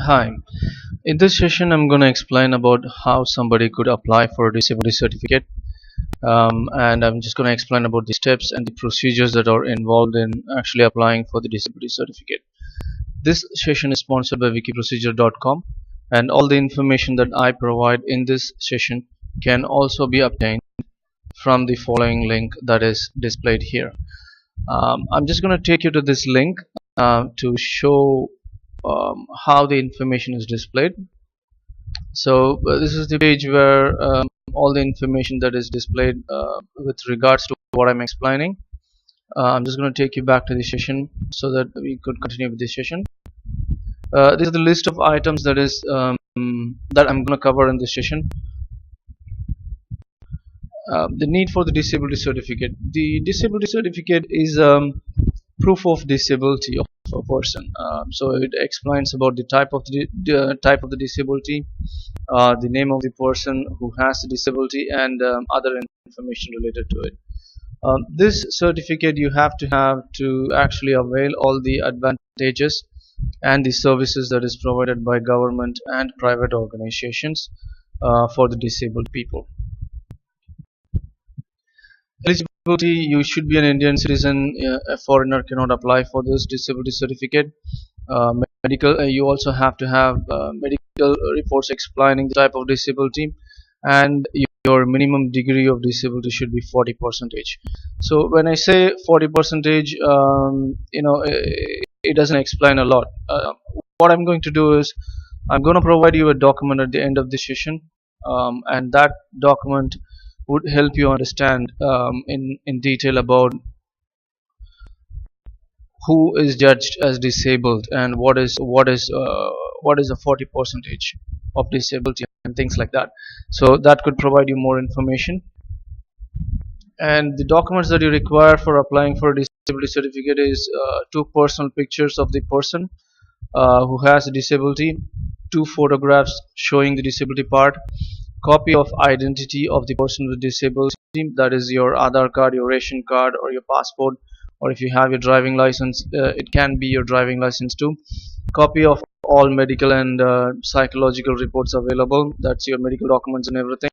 Hi, in this session I'm going to explain about how somebody could apply for a disability certificate, and I'm just going to explain about the steps and the procedures that are involved in actually applying for the disability certificate. This session is sponsored by wikiprocedure.com, and all the information that I provide in this session can also be obtained from the following link that is displayed here. I'm just going to take you to this link to show how the information is displayed. So this is the page where all the information that is displayed with regards to what I'm explaining. I'm just going to take you back to the session so that we could continue with this session. This is the list of items that I'm going to cover in this session. The need for the disability certificate. The disability certificate is proof of disability of a person. So it explains about the type of the disability, the name of the person who has the disability, and other information related to it. This certificate you have to actually avail all the advantages and the services that is provided by government and private organizations for the disabled people. Eligibility: you should be an Indian citizen. A foreigner cannot apply for this disability certificate. Medical, you also have to have medical reports explaining the type of disability, and your minimum degree of disability should be 40 percentage. So when I say 40 percentage, it doesn't explain a lot. What I'm going to do is I'm going to provide you a document at the end of the session, and that document would help you understand in detail about who is judged as disabled and what is a 40 percentage of disability and things like that. So that could provide you more information. And the documents that you require for applying for a disability certificate is two personal pictures of the person who has a disability, two photographs showing the disability part, copy of identity of the person with disability, that is your Aadhaar card, your ration card, or your passport, or if you have your driving license, it can be your driving license too. Copy of all medical and psychological reports available, that's your medical documents and everything.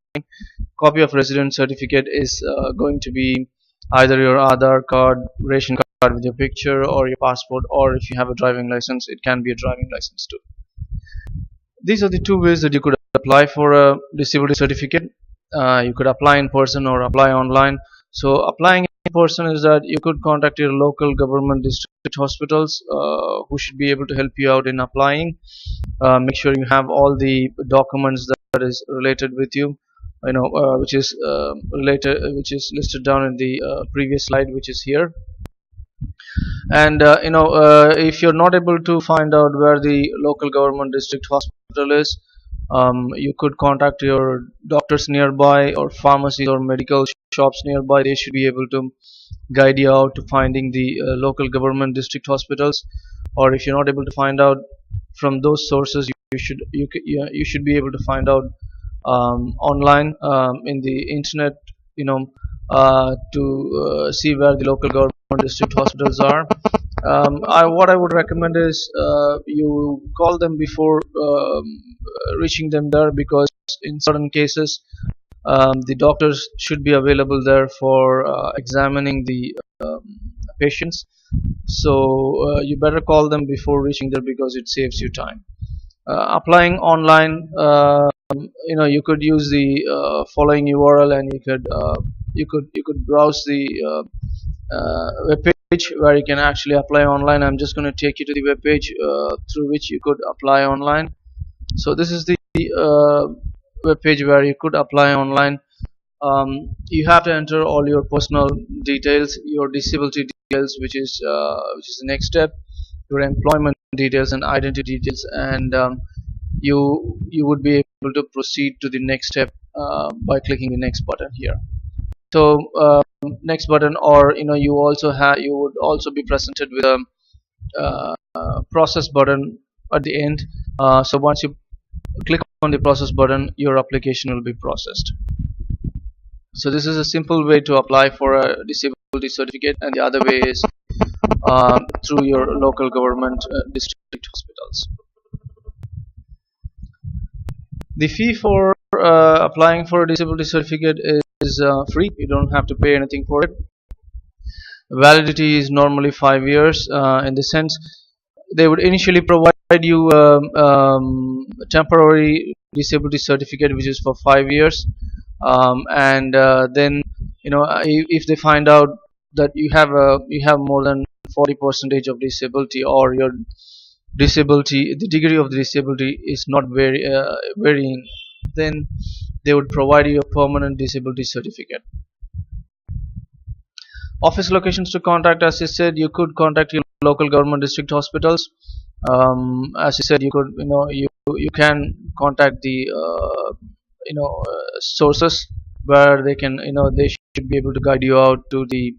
Copy of resident certificate is going to be either your Aadhaar card, ration card with your picture, or your passport, or if you have a driving license, it can be a driving license too. These are the two ways that you could apply for a disability certificate. You could apply in person or apply online. So applying in person is that you could contact your local government district hospitals who should be able to help you out in applying. Make sure you have all the documents that is related with you, which is listed down in the previous slide, which is here. And if you're not able to find out where the local government district hospital is, you could contact your doctors nearby or pharmacies or medical shops nearby. They should be able to guide you out to finding the local government district hospitals. Or if you're not able to find out from those sources, you should be able to find out online in the internet, to see where the local government district hospitals are. What I would recommend is you call them before reaching them there, because in certain cases the doctors should be available there for examining the patients. So you better call them before reaching there, because it saves you time. Applying online, you could use the following URL, and you could browse the web page where you can actually apply online. I'm just going to take you to the web page through which you could apply online. So this is the web page where you could apply online. You have to enter all your personal details, your disability details, which is the next step, your employment details and identity details, and you would be able to proceed to the next step by clicking the next button here. So next button, or you would also be presented with a process button at the end. So once you click on the process button, your application will be processed. So this is a simple way to apply for a disability certificate, and the other way is through your local government district hospitals. The fee for applying for a disability certificate is free. You don't have to pay anything for it. Validity is normally 5 years. In the sense, they would initially provide you a temporary disability certificate, which is for 5 years, and then if they find out that you have more than 40 percentage of disability, or your disability, the degree of the disability is not varying, then they would provide you a permanent disability certificate. Office locations to contact, as I said, you could contact your local government district hospitals. As I said, you can contact the sources where they should be able to guide you out to the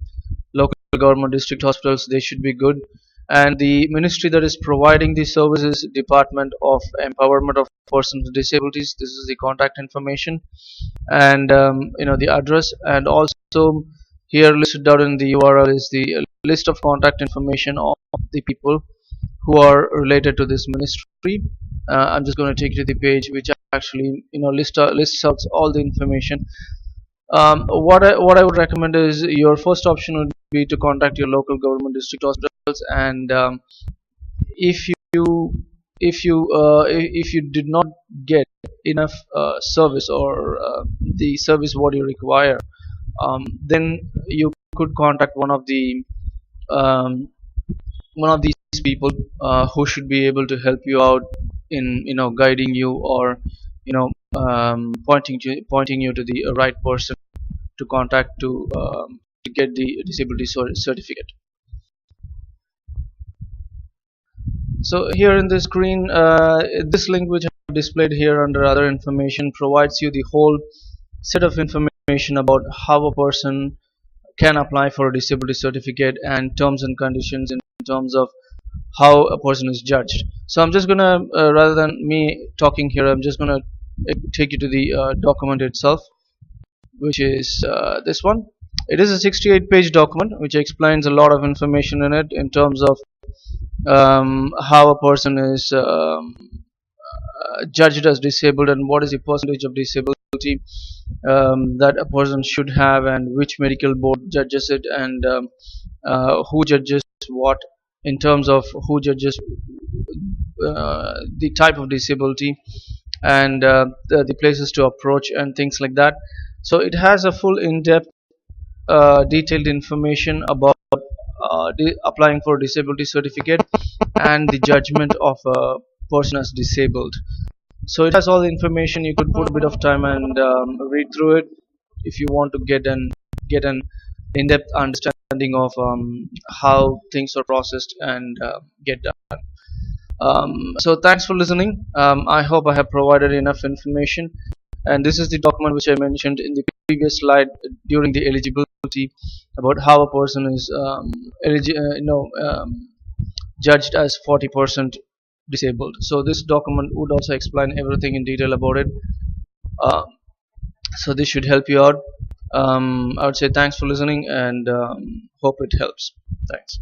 local government district hospitals. They should be good. And the ministry that is providing the services, Department of Empowerment of Persons with Disabilities, this is the contact information, and the address. And also here listed out in the URL is the list of contact information of the people who are related to this ministry. I'm just going to take you to the page which actually lists out all the information. What I would recommend is, your first option would be to contact your local government district hospitals, and if you if you did not get enough service, or the service what you require, then you could contact um, one of these people who should be able to help you out in guiding you, or pointing you to the right person to contact to get the disability certificate. So here in the screen, this link which I have displayed here under other information provides you the whole set of information about how a person can apply for a disability certificate, and terms and conditions in terms of how a person is judged. So I'm just gonna rather than me talking here, I'm just gonna take you to the document itself, which is this one. It is a 68-page document which explains a lot of information in it, in terms of how a person is judged as disabled, and what is the percentage of disability that a person should have, and which medical board judges it, and who judges what, in terms of who judges the type of disability, and the places to approach, and things like that. So it has a full in-depth detailed information about applying for a disability certificate, and the judgment of a person as disabled. So it has all the information. You could put a bit of time and read through it if you want to get an in-depth understanding of how things are processed and get done. So thanks for listening. I hope I have provided enough information, and this is the document which I mentioned in the previous slide during the eligibility, about how a person is judged as 40% disabled. So this document would also explain everything in detail about it. uh, so this should help you out. I would say thanks for listening, and hope it helps. Thanks.